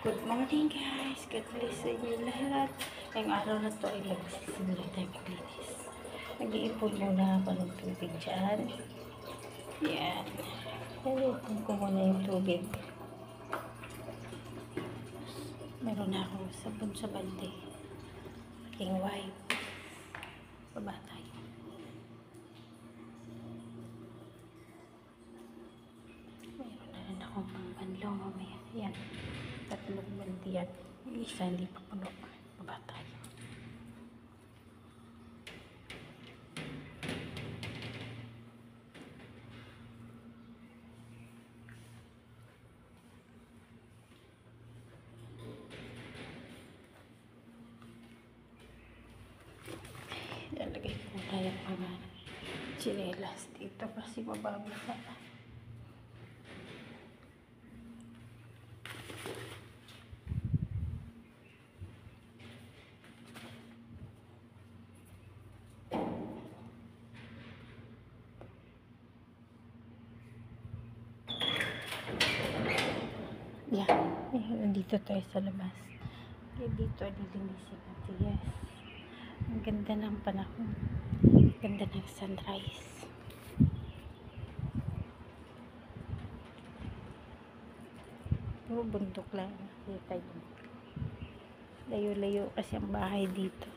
Good morning guys, God bless sa inyo lahat. Ngayong araw na to ay magsisimula tayo maglinis. Nag-iipon muna ako ng tubig dyan. Yan. Nag-iipon ko muna yung tubig. Meron na akong sabon sa balde. Aking wipe. Baba tayo. Meron na rin akong pangbanlaw mamaya. Yan. Tatlong balde yan. Yung isa hindi pa puno. Baba tayo. Lalagay ko tayo mga chinelas dito kasi mababasa. Yan. Nandito tayo sa labas. Dito nilinisin natin. Yes. Ang ganda ng panahon. Ang ganda ng sunrise. Puro bundok lang. Kita yun. Layo-layo kasi ang bahay dito.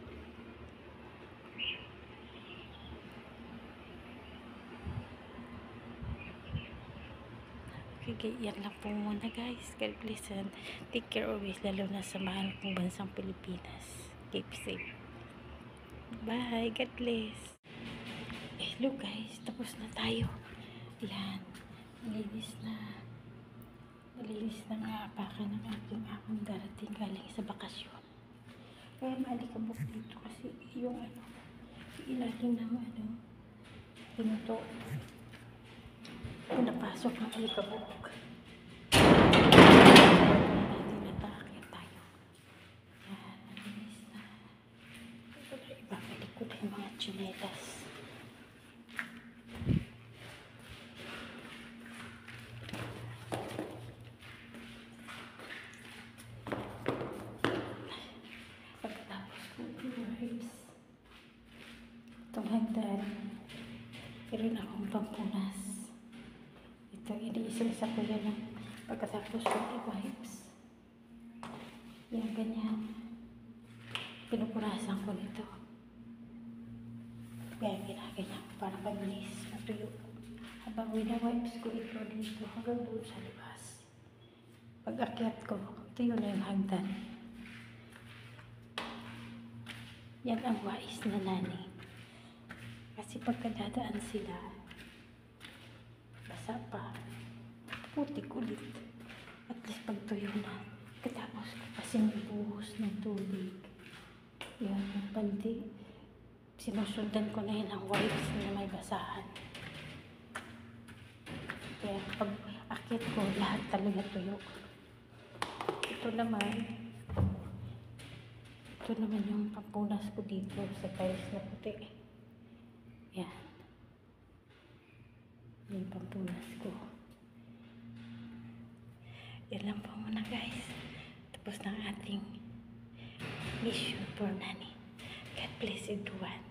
Okay, yan lang po muna guys. God bless and take care always, lalo na sa mahal kong bansang Pilipinas. Keep safe. Bye. God bless. Hello guys. Tapos na tayo. Yan. Nalinis na. Nalinis na nga apakan ng aking akong darating galing sa bakasyon. Kaya maalikabok dito kasi yung ilalim ng pinto. Napasok ng alikabok. Natin natakit tayo. Yan, nalinis na. Ito na, ibabalik ko na yung mga chinelas. Pagkatapos ko yung ribs. Itong hagdan. Meron akong pampunas. Ito, iniisa-isa ko yan lang pagkatapos ko i-wipes. Yan, ganyan. Pinupurasan ko nito. Kaya ginaganyan ko para pabilis matuyo. Habang wina-wipes ko ito dito hanggang doon sa labas. Pag-akyat ko, tuyo na yung hagdan. Yan ang wais na nani. Kasi pagkadadaan sila, basa pa, putik ulit. At least pagtuyo na, katapos ko kasi buhos ng tubig. Yan, yung balde. Sinusundan ko na yun ang wipes na may basahan. Kaya pag akit ko, lahat talaga tuyo. Ito naman yung pampunas ko dito sa tiles na puti. Yan. Yung pampunas ko. Yan lang po muna guys. Tapos ng ating mission for Nani. God bless everyone.